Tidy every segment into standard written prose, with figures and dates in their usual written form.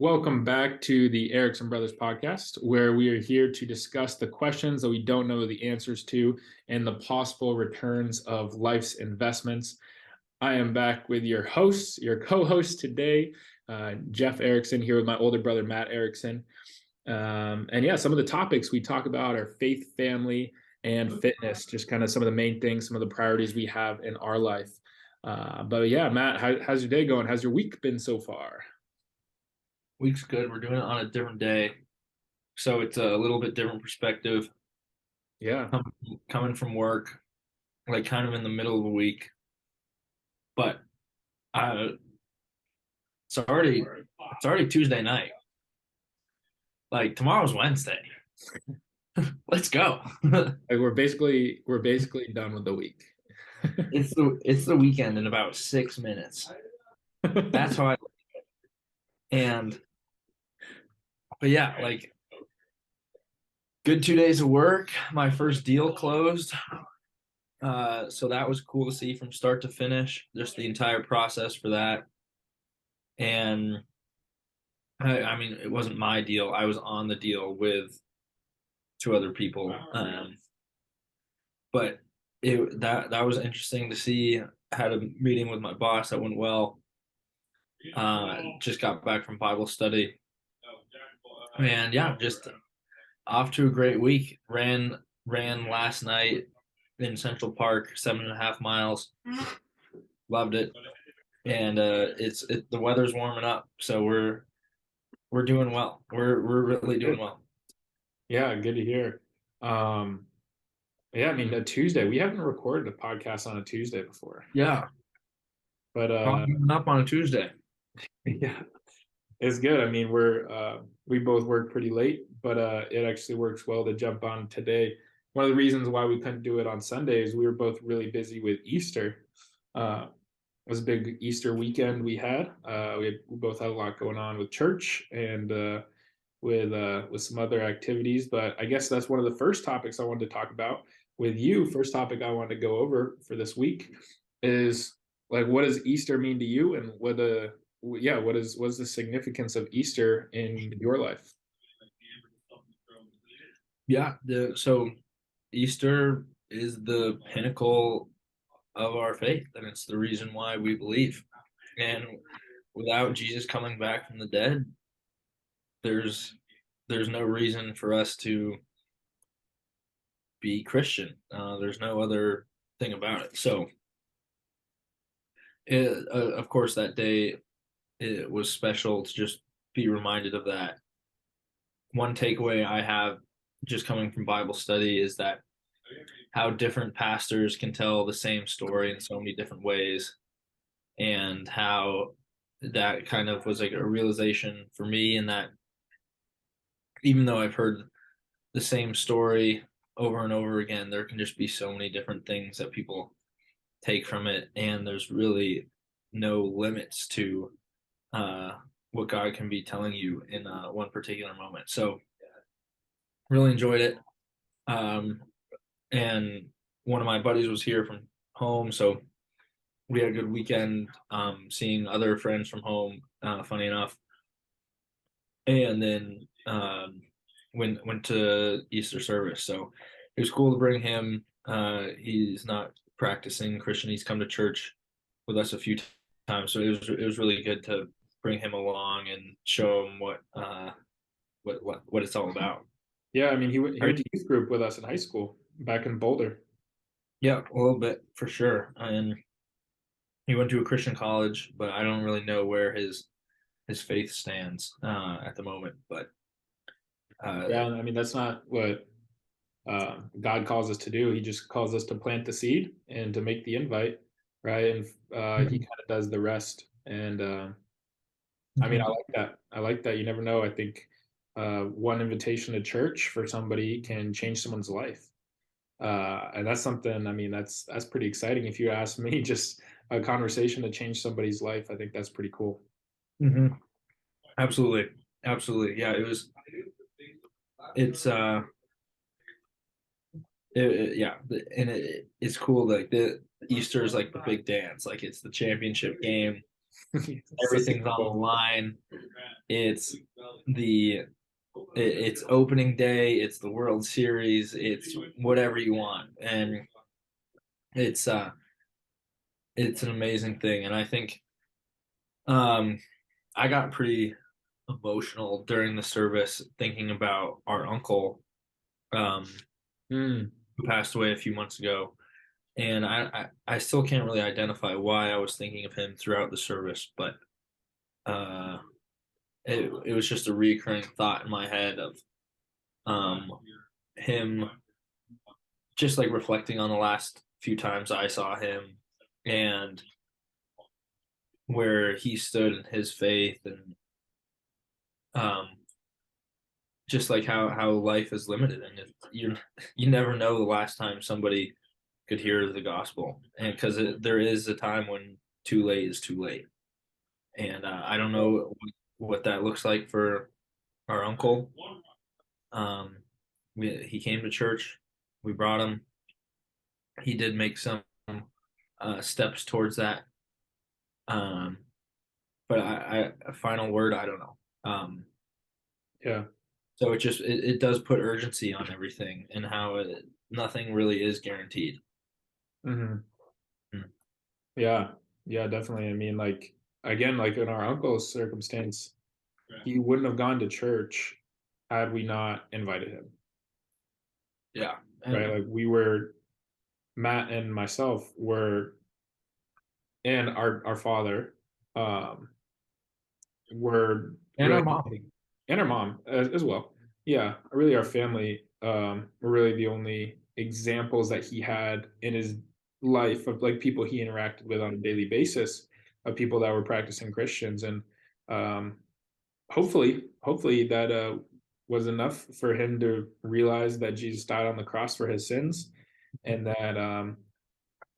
Welcome back to the Erickson Brothers Podcast, where we are here to discuss the questions that we don't know the answers to and the possible returns of life's investments. I am back with your hosts, your co-host today, Jeff Erickson, here with my older brother, Matt Erickson. Some of the topics we talk about are faith, family, and fitness, just kind of some of the main things, some of the priorities we have in our life. Matt, how's your day going? How's your week been so far? Week's good. We're doing it on a different day, so it's a little bit different perspective. Yeah. Coming from work, like kind of in the middle of the week, but it's already Tuesday night. Like tomorrow's Wednesday. Let's go. Like we're basically done with the week. It's the weekend in about 6 minutes. That's how I and but yeah, like good 2 days of work. My first deal closed. So that was cool to see from start to finish, just the entire process for that. And I mean, it wasn't my deal. I was on the deal with two other people. But that was interesting to see. I had a meeting with my boss that went well. Just got back from Bible study. And yeah, just off to a great week. Ran last night in Central Park, 7.5 miles. Loved it. And the weather's warming up, so we're doing well. We're really doing well. Yeah, good to hear. I mean, a Tuesday. We haven't recorded a podcast on a Tuesday before. Yeah, But up on a Tuesday. yeah, it's good. I mean, we both work pretty late, but it actually works well to jump on today. One of the reasons why we couldn't do it on Sundays, we were both really busy with Easter. It was a big Easter weekend we had. We both had a lot going on with church and with some other activities. But I guess that's one of the first topics I wanted to talk about with you. First topic I wanted to go over for this week is like, what does Easter mean to you, and what's the significance of Easter in your life? Yeah, so Easter is the pinnacle of our faith, and it's the reason why we believe. And without Jesus coming back from the dead, there's no reason for us to be Christian. There's no other thing about it. So, of course, that day it was special to just be reminded of that. One takeaway I have just coming from Bible study is that how different pastors can tell the same story in so many different ways, and how that kind of was like a realization for me, and that even though I've heard the same story over and over again, there can just be so many different things that people take from it, and there's really no limits to what God can be telling you in one particular moment. So really enjoyed it. And one of my buddies was here from home, so we had a good weekend, seeing other friends from home, funny enough. And then went to Easter service. So it was cool to bring him. He's not practicing Christian. He's come to church with us a few times, so it was really good to bring him along and show him what it's all about. Yeah, I mean, he went to youth group with us in high school back in Boulder. Yeah, a little bit for sure. And he went to a Christian college, but I don't really know where his faith stands at the moment. But Yeah, I mean, that's not what God calls us to do. He just calls us to plant the seed and to make the invite, right? And he kind of does the rest. And I mean, I like that. I like that. You never know. I think one invitation to church for somebody can change someone's life. And that's something, I mean, that's pretty exciting. If you ask me, just a conversation to change somebody's life, I think that's pretty cool. Mm-hmm. Absolutely. Absolutely. Yeah, it's yeah, and it's cool. Like the Easter is like the big dance, like it's the championship game. So Everything's on the line. It's the it's opening day, it's the World Series, it's whatever you want. And it's it's an amazing thing. And I think um I got pretty emotional during the service thinking about our uncle um mm, who passed away a few months ago. And I still can't really identify why I was thinking of him throughout the service, but uh it was just a recurring thought in my head of um him just like reflecting on the last few times I saw him and where he stood in his faith and um just like how life is limited and you never know the last time somebody could hear the gospel and because there is a time when too late is too late and I don't know what that looks like for our uncle. um he came to church, we brought him, he did make some steps towards that. Um, but a final word, I don't know. yeah. So it does put urgency on everything and how nothing really is guaranteed. Hmm. Mm. Yeah. Yeah, definitely. I mean, like, again, like in our uncle's circumstance, he wouldn't have gone to church had we not invited him, Yeah, right? and Like we were, Matt and myself were, and our father, um, were and our really, mom. and our mom as well. Yeah, really, our family were really the only examples that he had in his life of like people he interacted with on a daily basis of people that were practicing Christians, and um, hopefully that was enough for him to realize that Jesus died on the cross for his sins, and that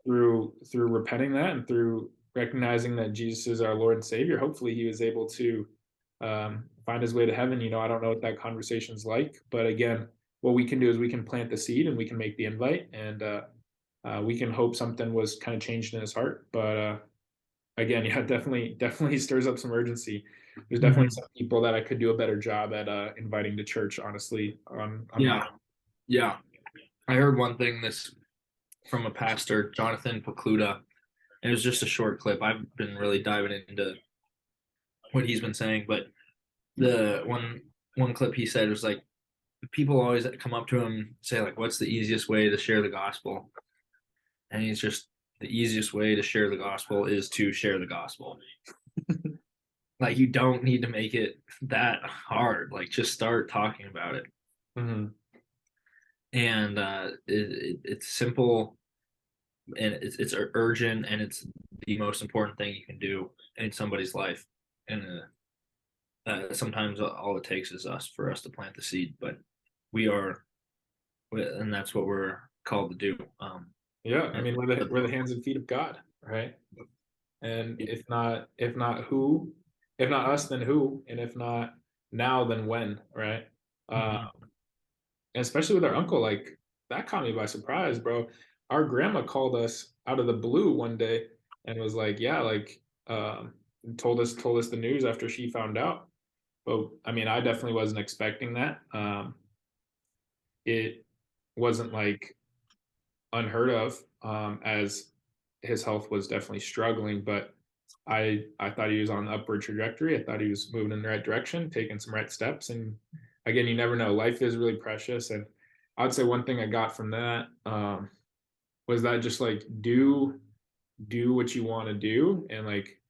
through repenting that and through recognizing that Jesus is our Lord and Savior, hopefully he was able to find his way to heaven. You know, I don't know what that conversation's like, but again, what we can do is we can plant the seed and we can make the invite, and we can hope something was kind of changed in his heart. But again, yeah, definitely stirs up some urgency. There's definitely Mhm. some people that I could do a better job at inviting to church, honestly. On my Yeah, yeah. I heard one thing this from a pastor, Jonathan Pokluda. It was just a short clip. I've been really diving into what he's been saying, but the one clip he said was like people always come up to him and say like, "What's the easiest way to share the gospel?" And he's just the easiest way to share the gospel is to share the gospel. Like you don't need to make it that hard. Like just start talking about it. Mhm. And it's simple and it's urgent and it's the most important thing you can do in somebody's life. And sometimes all it takes is us for us to plant the seed, but we are, and that's what we're called to do. Yeah, I And mean we're the hands and feet of God, right? And if not who, if not us, then who? And if not now, then when, right? Uh, Mhm. and especially with our uncle, like that caught me by surprise, bro. Our grandma called us out of the blue one day and was like, "Yeah, like, told us the news after she found out." But I mean, I definitely wasn't expecting that. It wasn't like unheard of, as his health was definitely struggling, but I thought he was on the upward trajectory. I thought he was moving in the right direction, taking some right steps. And again, you never know. Life is really precious. And I'd say one thing I got from that was that just like do what you want to do and like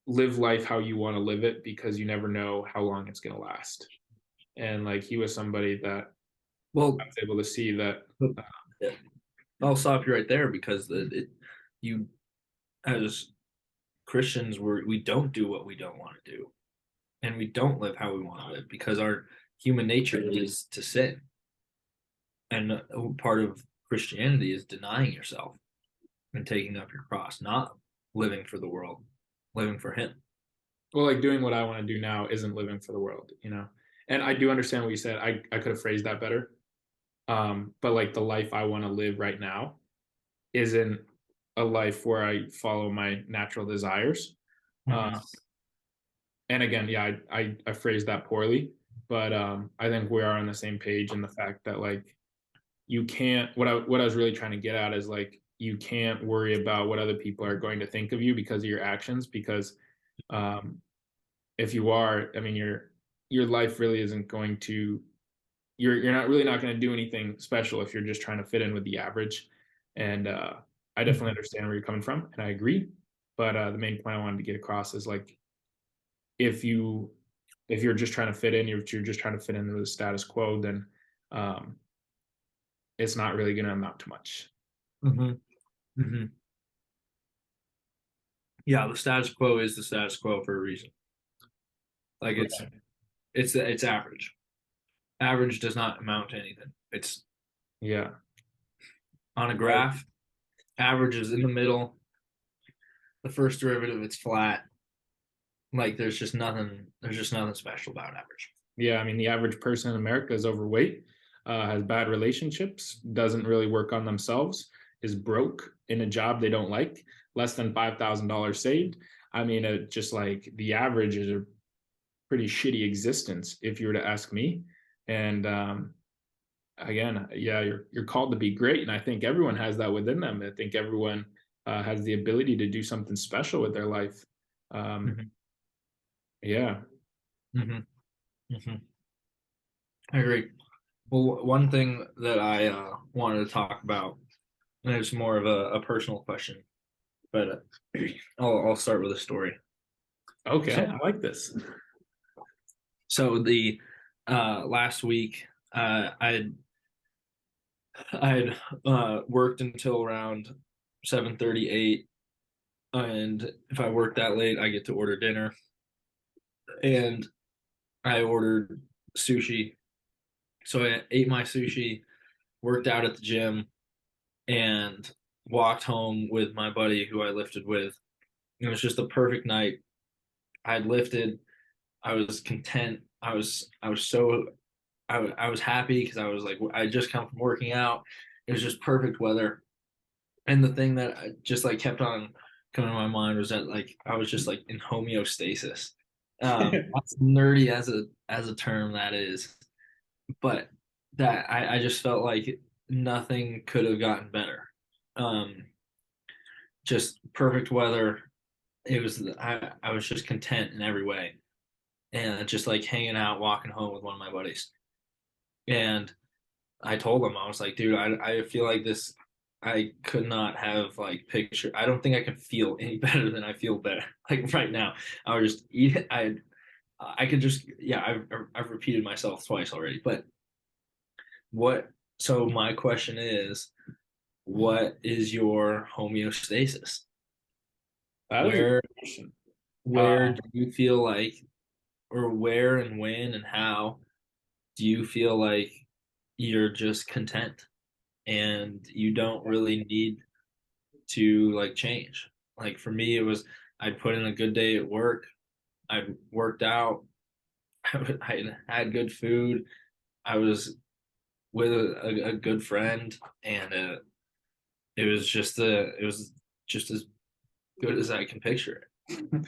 live life how you want to live it because you never know how long it's going to last. And like he was somebody that I Well, was able to see that. Uh, I'll stop you right there because you as Christians we don't do what we don't want to do, and we don't live how we want to live because our human nature is to sin, and part of Christianity is denying yourself and taking up your cross, not living for the world, living for Him. well, like doing what I want to do now isn't living for the world, you know. And I do understand what you said. I could have phrased that better. But like the life I want to live right now isn't a life where I follow my natural desires. Uh, Mhm. and again, yeah, I phrased that poorly, but I think we are on the same page in the fact that like you can't what I was really trying to get at is like you can't worry about what other people are going to think of you because of your actions because um if you are, I mean your life really isn't going to you're not really not going to do anything special if you're just trying to fit in with the average. And I definitely Mhm. understand where you're coming from and I agree. But the main point I wanted to get across is like if you if you're just trying to fit in, if you're just trying to fit in with the status quo, then um, it's not really going to amount to much. Mhm. Mhm. Yeah, the status quo is the status quo for a reason. Like Right. it's average. Average does not amount to anything. It's Yeah. on a Right. graph. Average is in the middle. The first derivative, it's flat. Like there's just nothing special about average. Yeah. I mean, the average person in America is overweight, has bad relationships, doesn't really work on themselves, is broke in a job they don't like, less than $5,000 saved. I mean, just like the average is a pretty shitty existence, if you were to ask me. And again, yeah, you're called to be great, and I think everyone has that within them. I think everyone has the ability to do something special with their life. Um, Mm-hmm. yeah. Mm-hmm. Mm-hmm. I agree. Well, one thing that I wanted to talk about, and it's more of a personal question, but I'll start with a story. Okay, So I like this. the last week, I had worked until around 7:38, and if I work that late, I get to order dinner. And I ordered sushi, so I ate my sushi, worked out at the gym, and walked home with my buddy who I lifted with. It was just a perfect night. I had lifted. I was content. I was happy because I was like I had just come from working out. It was just perfect weather. And the thing that I just like kept on coming to my mind was that like I was just like in homeostasis. As nerdy as a term that is, but that I just felt like nothing could have gotten better. Um, just perfect weather. I was just content in every way, and just like hanging out, walking home with one of my buddies. And I told him, I was like, dude, I feel like this. I could not have like picture. I don't think I can feel any better than I feel better like right now. I was just eat. I could just yeah. I've repeated myself twice already, but what? So my question is, what is your homeostasis? That is a Where good question. where do you feel like, or where and when and how do you feel like you're just content and you don't really need to like change? Like for me, it was I'd put in a good day at work. I worked out. I had good food. I was with a good friend, and it was just as good as I can picture it.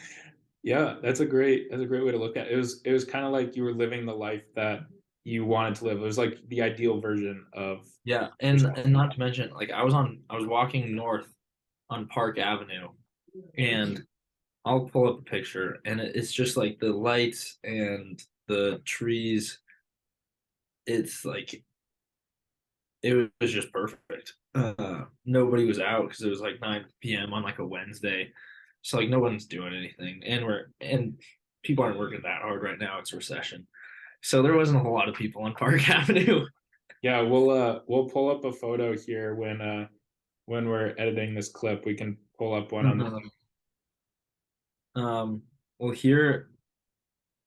Yeah, that's a great way to look at it. It was kind of like you were living the life that you wanted to live. It was like the ideal version of Yeah, yourself. and not to mention, like I was walking north on Park Avenue, and I'll pull up a picture, and it's just like the lights and the trees. It's like it was just perfect. Nobody was out because it was like 9 p.m. on like a Wednesday, so like no one's doing anything, and people aren't working that hard right now. It's recession, so there wasn't a whole lot of people on Park Avenue. Yeah, we'll pull up a photo here when we're editing this clip. We can pull up one on the Mhm. Well, here,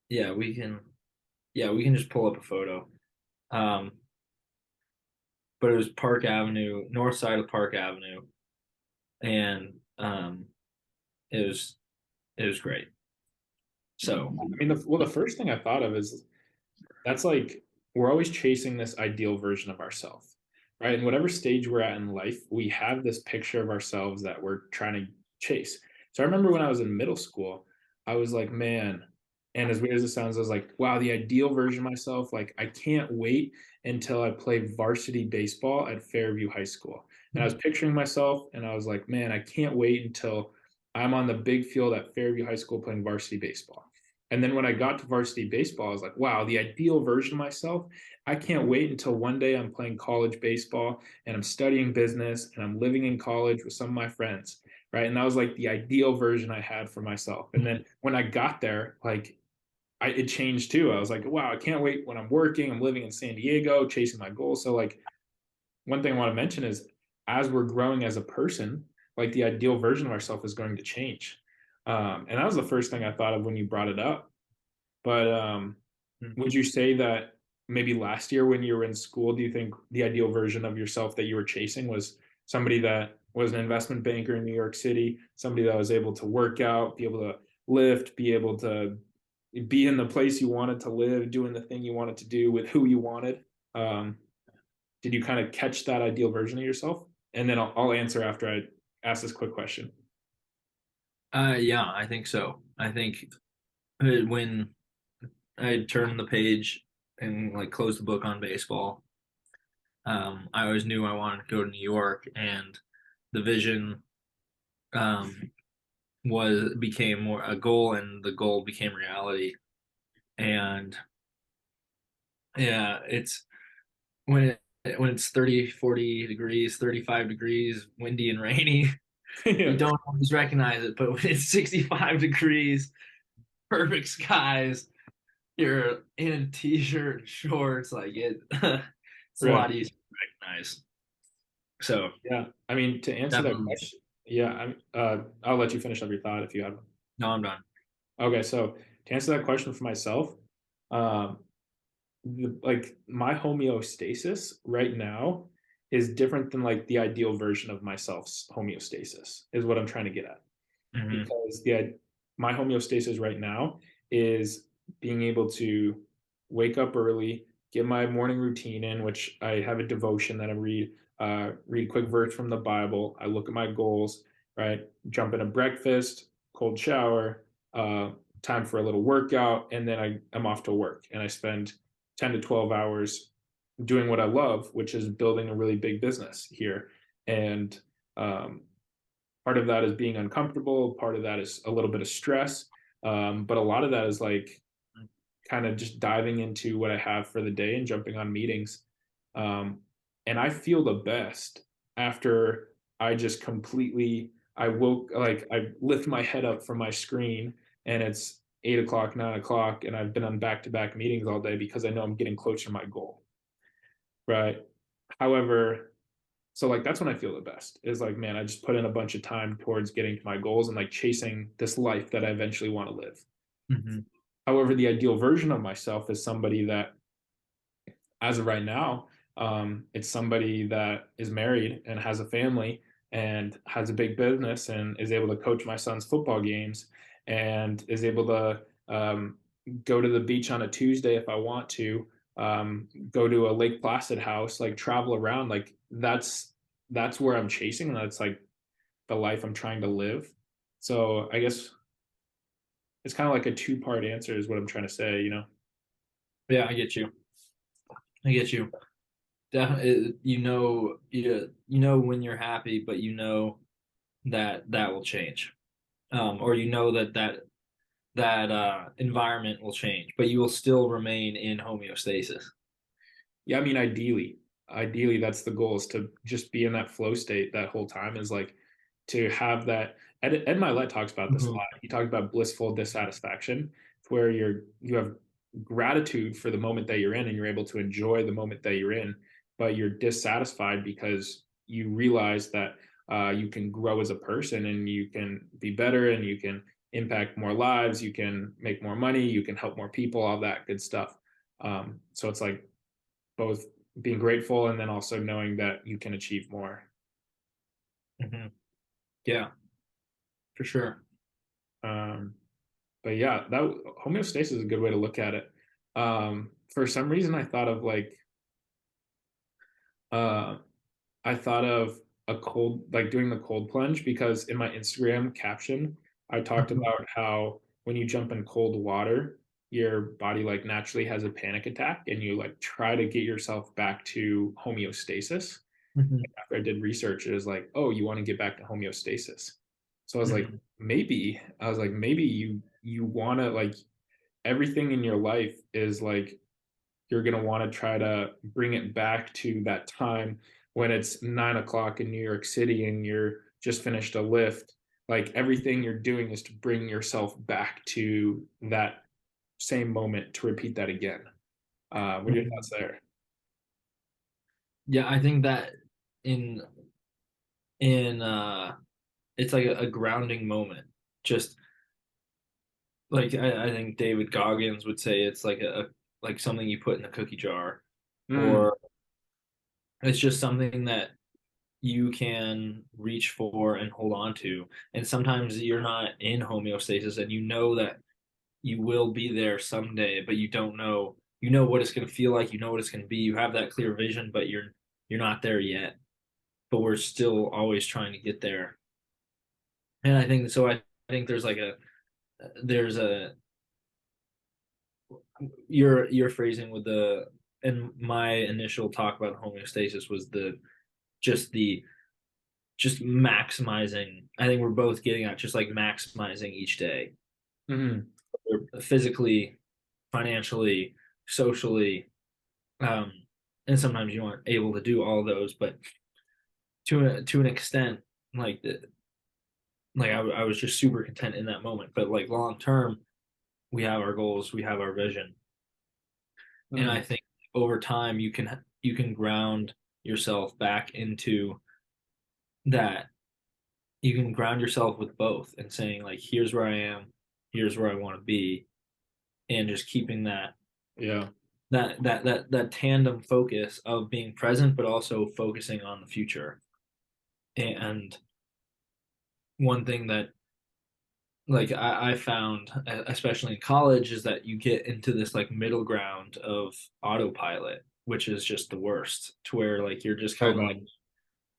yeah, we can just pull up a photo. Um, but it was Park Avenue, north side of Park Avenue, and it was it was great. So, I mean, the first thing I thought of is that's like we're always chasing this ideal version of ourselves, right? And whatever stage we're at in life, we have this picture of ourselves that we're trying to chase. So I remember when I was in middle school, I was like, man, and as weird as it sounds, I was like, wow, the ideal version of myself, like I can't wait until I play varsity baseball at Fairview High School. And I was picturing myself and I was like, man, I can't wait until I'm on the big field at Fairview High School playing varsity baseball. And then when I got to varsity baseball, I was like, wow, the ideal version of myself. I can't wait until one day I'm playing college baseball and I'm studying business and I'm living in college with some of my friends. Right. And that was like the ideal version I had for myself. And then when I got there, like it changed too. I was like, wow, I can't wait when I'm working. I'm living in San Diego, chasing my goals. So like one thing I want to mention is as we're growing as a person, like the ideal version of ourselves is going to change. And that was the first thing I thought of when you brought it up. But would you say that maybe last year when you were in school, do you think the ideal version of yourself that you were chasing was somebody that was an investment banker in New York City, somebody that was able to work out, be able to lift, be able to be in the place you wanted to live, doing the thing you wanted to do with who you wanted? Um, did you kind of catch that ideal version of yourself? And then I'll answer after I ask this quick question. Yeah, I think so. I think when I turned the page and like closed the book on baseball, I always knew I wanted to go to New York, and the vision um, was became more a goal, and the goal became reality. And yeah, it's when when it's 30, 40 degrees, 35 degrees, windy and rainy, you Yeah, don't always recognize it. But when it's 65 degrees, perfect skies, you're in a t-shirt and shorts, like it's a right. lot easier to recognize. So Yeah. I mean, to answer that definitely, question, yeah, I'll let you finish up your thought if you have one. no, I'm done. Okay, so to answer that question for myself, um, like my homeostasis right now is different than like the ideal version of myself's homeostasis, is what I'm trying to get at. Hmm. Because my homeostasis right now is being able to wake up early, get my morning routine in, which I have a devotion that I read a quick verse from the Bible. I look at my goals, right? Jump into breakfast, cold shower, time for a little workout, and then I'm off to work and I spend 10 to 12 hours doing what I love, which is building a really big business here. And um, part of that is being uncomfortable, part of that is a little bit of stress, but a lot of that is like kind of just diving into what I have for the day and jumping on meetings. um, and I feel the best after I just completely I woke like I lift my head up from my screen and it's 8 o'clock, 9 o'clock, and I've been on back-to-back meetings all day because I know I'm getting closer to my goal, right? However, so like that's when I feel the best is like, man, I just put in a bunch of time towards getting to my goals and like chasing this life that I eventually want to live. Hmm. However, the ideal version of myself is somebody that, as of right now, it's somebody that is married and has a family and has a big business and is able to coach my son's football games and is able to go to the beach on a Tuesday if I want to, go to a Lake Placid house, like travel around. Like that's where I'm chasing, and that's like the life I'm trying to live. So I guess it's kind of like a two-part answer is what I'm trying to say, you know? Yeah, I get you. I get you. Definitely, you know when you're happy, but you know that that will change, or you know that environment will change, but you will still remain in homeostasis. Yeah, I mean, ideally, that's the goal is to just be in that flow state that whole time is like to have that. Ed Milet talks about this a Mhm. lot. He talks about blissful dissatisfaction, where you have gratitude for the moment that you're in and you're able to enjoy the moment that you're in, but you're dissatisfied because you realize that you can grow as a person and you can be better and you can impact more lives, you can make more money, you can help more people, all that good stuff. So it's like both being grateful and then also knowing that you can achieve more. Mhm. Yeah, for sure. Um, but yeah, that homeostasis is a good way to look at it. For some reason, uh, I thought of a cold, like doing the cold plunge because in my Instagram caption, I talked Mhm. about how when you jump in cold water, your body like naturally has a panic attack and you like try to get yourself back to homeostasis. Mhm. After I did research, it was like, oh, you want to get back to homeostasis. So Mhm. I was like, maybe you want to like everything in your life is like you're gonna want to try to bring it back to that time when it's 9 o'clock in New York City and you're just finished a lift. Like everything you're doing is to bring yourself back to that same moment to repeat that again. What are your Mhm. thoughts there? Yeah, I think that in in it's like a grounding moment. Just like I think David Goggins would say it's like a like something you put in a cookie jar, Mm, or it's just something that you can reach for and hold on to. And sometimes you're not in homeostasis and you know that you will be there someday, but you don't know, you know what it's going to feel like, you know what it's going to be. You have that clear vision, but you're not there yet. But we're still always trying to get there. And I think so I think there's a your phrasing with the and my initial talk about homeostasis was just the just maximizing. I think we're both getting at just like maximizing each day, mhm. physically, financially, socially, um, and sometimes you aren't able to do all those, but to an extent, like the I was just super content in that moment. But like long term, we have our goals, we have our vision, and I Mm, think over time you can ground yourself back into that. You can ground yourself with both and saying like, here's where I am, here's where I want to be, and just keeping yeah. that tandem focus of being present but also focusing on the future. And one thing that like I found especially in college is that you get into this like middle ground of autopilot, which is just the worst, to where like you're just So kind of like bad.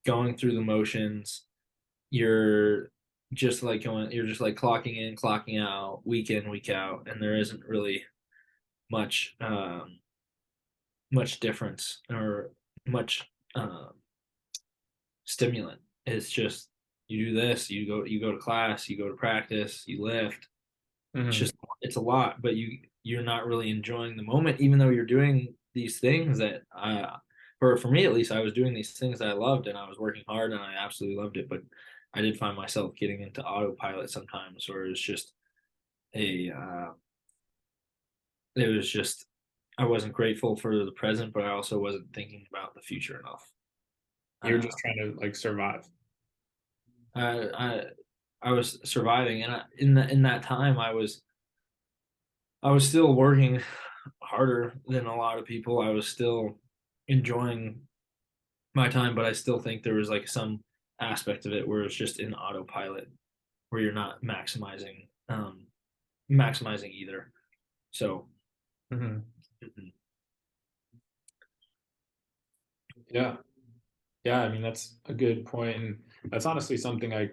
going through the motions. You're you're just like clocking in, clocking out, week in, week out, and there isn't really much much difference or much stimulant. It's just you do this, you go to class, you go to practice, you lift. It's Mhm. just it's a lot, but you're not really enjoying the moment, even though you're doing these things that for me at least, I was doing these things that I loved and I was working hard and I absolutely loved it. But I did find myself getting into autopilot sometimes, where it's just a it was just I wasn't grateful for the present, but I also wasn't thinking about the future enough. You're Uh, just trying to like survive. I I I was surviving, and in that time, I was still working harder than a lot of people. I was still enjoying my time, but I still think there was like some aspect of it where it's just in autopilot, where you're not maximizing either. So, Mhm. mhm. Yeah. Yeah, I mean, that's a good point, and that's honestly something I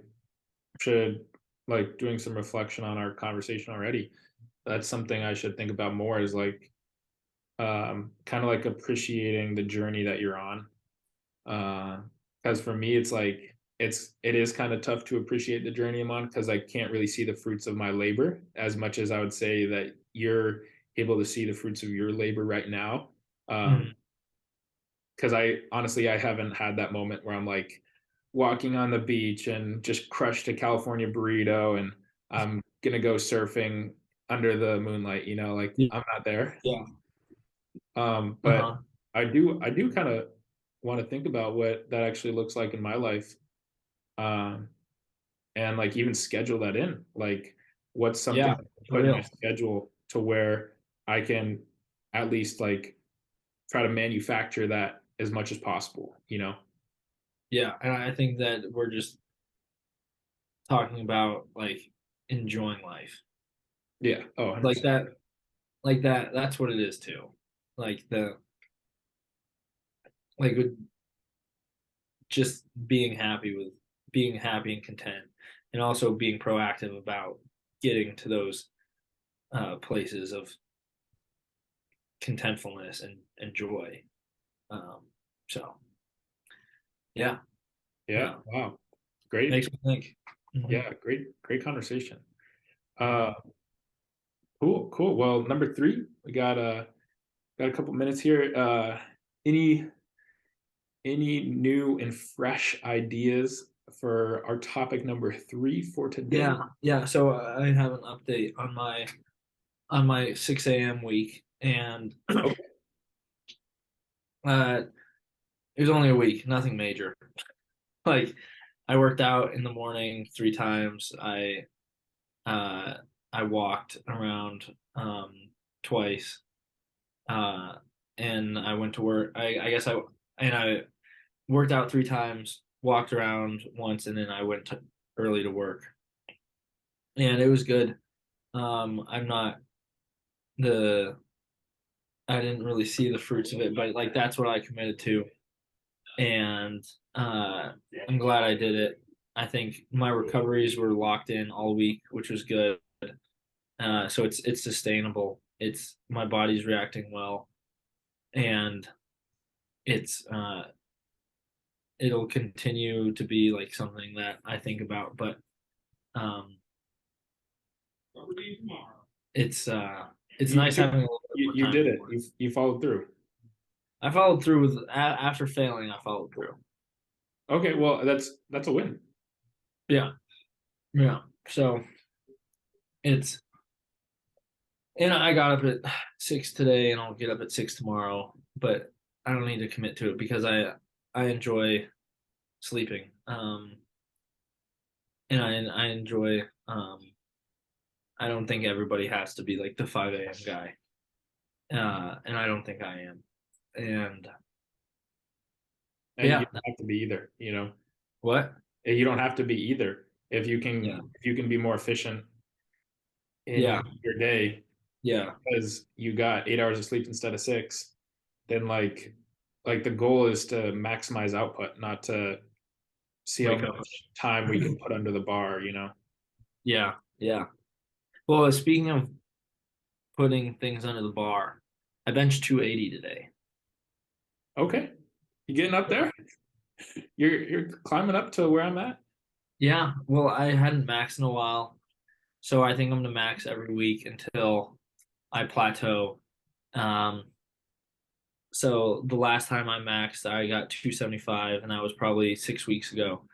should like doing some reflection on our conversation already. That's something I should think about more is like kind of like appreciating the journey that you're on. Because for me, it's like it is kind of tough to appreciate the journey I'm on because I can't really see the fruits of my labor as much as I would say that you're able to see the fruits of your labor right now. Mhm. Because I honestly I haven't had that moment where I'm like walking on the beach and just crushed a California burrito and I'm gonna go surfing under the moonlight, like Yeah, I'm not there. yeah, But uh-huh. I do kind of want to think about what that actually looks like in my life. Um, and like even schedule that in. Like what's something Yeah, I can for put in my real. schedule to where I can at least like try to manufacture that as much as possible. Yeah, and I think that we're just talking about like enjoying life, Yeah. Oh, like 100%. that, That's what it is too. Like the with just being happy and content, and also being proactive about getting to those. places of contentfulness and joy. Um, so yeah, Yeah. yeah, Wow. Great. makes me think. Mhm. Yeah. Great conversation. Mhm. Uh, cool. Well, number three, we got a couple minutes here. Any new and fresh ideas for our topic number three for today? Yeah. So I have an update on my 6 a.m. week, and Okay. uh, it was only a week, nothing major. Like I worked out in the morning 3 times. Uh, I walked around twice, uh, and I went to work. I worked out 3 times, walked around once, and then I went early to work, and it was good. I'm not the I didn't really see the fruits of it, but like that's what I committed to, and I'm glad I did it. I think my recoveries were locked in all week, which was good. So it's sustainable. It's my body's reacting well, and it's it'll continue to be like something that I think about. But um, it's uh, it's You nice having a little bit more you time did it. for it. You followed through. I followed through with after failing. I followed through. Okay. Well, that's a win. Yeah, yeah. So it's and I got up at 6 today, and I'll get up at 6 tomorrow. But I don't need to commit to it because I enjoy sleeping. And I enjoy. I don't think everybody has to be like the 5 a.m. guy, and I don't think I am. And And you yeah, don't have to be either. what? You don't have to be either. Yeah, If you can be more efficient in yeah, your day yeah. because you got 8 hours of sleep instead of six, then like the goal is to maximize output, not to see how Wake up. much time we can put under the bar. Yeah, yeah. Well, speaking of putting things under the bar, I benched 280 today. Okay. You getting up there? You're climbing up to where I'm at? Yeah, well, I hadn't maxed in a while, so I think I'm gonna max every week until I plateau. Um, so the last time I maxed, I got 275, and that was probably 6 weeks ago.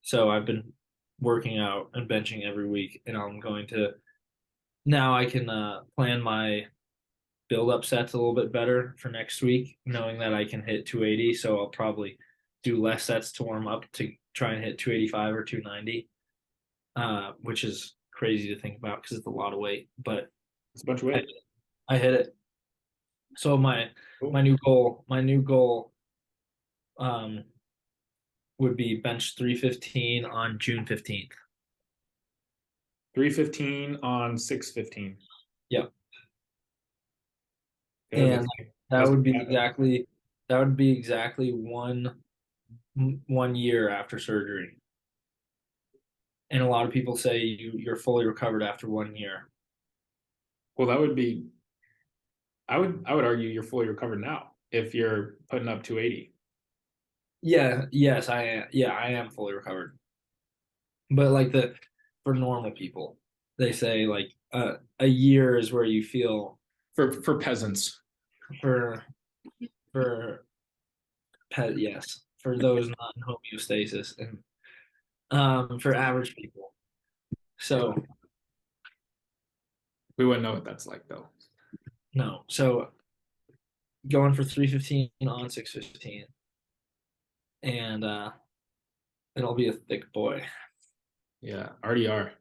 So I've been working out and benching every week, and I'm going to now I can plan my build up sets a little bit better for next week, knowing that I can hit 280. So I'll probably do less sets to warm up to try and hit 285 or 290, which is crazy to think about because it's a lot of weight, but It's a bunch of I, weight. I hit it. So my Cool. new goal um, would be bench 315 on June 15th. 315 on 615. Yep. Good. And that That's would be gonna happen. exactly that would be exactly 1 year after surgery. And a lot of people say you're fully recovered after 1 year. Well, that would be I would argue you're fully recovered now if you're putting up 280. Yeah, yes, I am. Yeah, I am fully recovered. But like the for normal people, they say like a year is where you feel For peasants. for for pet yes for those not in homeostasis and for average people. So We wouldn't know what that's like though. no, so going for 315 on 615, and it'll be a thick boy. Yeah, already are.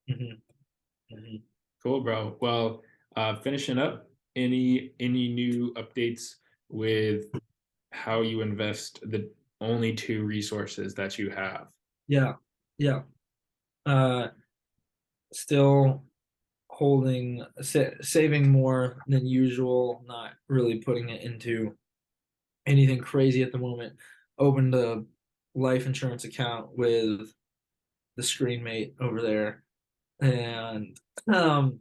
Hmm. Hmm. Cool, bro. Well, finishing up, any new updates with how you invest the only two resources that you have? Yeah, yeah. Uh, Still saving more than usual, not really putting it into anything crazy at the moment. Opened a life insurance account with the screen mate over there, and um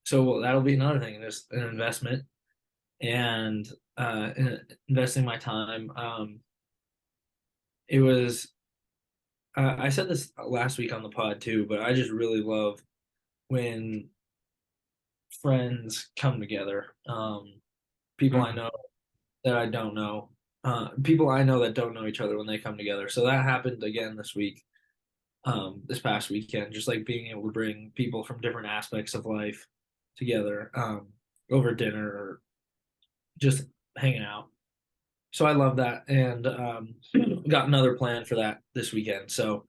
So that'll be another thing. There's an investment and investing my time. It was I said this last week on the pod too, but I just really love when friends come together. People I Mhm. know that I don't know. People I know that don't know each other when they come together. So that happened again this week, this past weekend, just like being able to bring people from different aspects of life together, over dinner or just hanging out. So I love that, and got another plan for that this weekend. So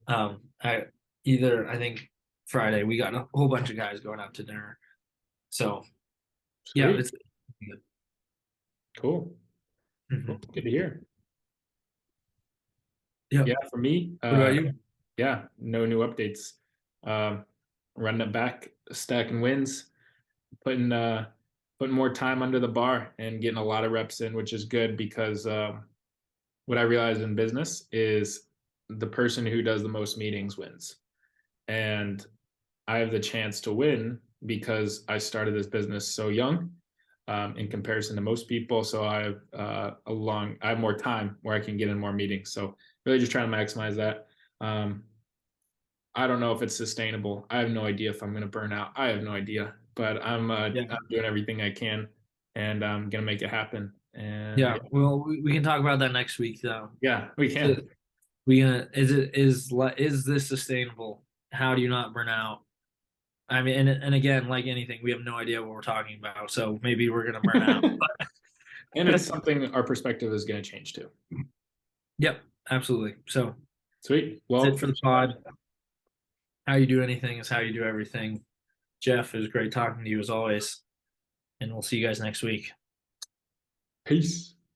I I think Friday we got a whole bunch of guys going out to dinner. So yeah, Sweet. it's Cool. Cool. mhm. Good to hear. Yep. Yeah, for me, What about you? yeah, no new updates. Um, Running it back, stacking wins, putting putting more time under the bar and getting a lot of reps in, which is good because what I realized in business is the person who does the most meetings wins. And I have the chance to win because I started this business so young, in comparison to most people. So I have I have more time where I can get in more meetings. So really just trying to maximize that. Um, I don't know if it's sustainable. I have no idea if I'm going to burn out. I have no idea, but Yeah. I'm doing everything I can, and I'm going to make it happen. And Yeah. yeah, Well, we can talk about that next week, though. yeah, we So can. we gonna is this sustainable? How do you not burn out? I mean, and again, like anything, we have no idea what we're talking about. So maybe we're gonna burn out. And it's something our perspective is going to change too. Yep, absolutely. So Sweet. that's Well, it for the pod. How you do anything is how you do everything. Jeff, it was great talking to you as always, and we'll see you guys next week. peace.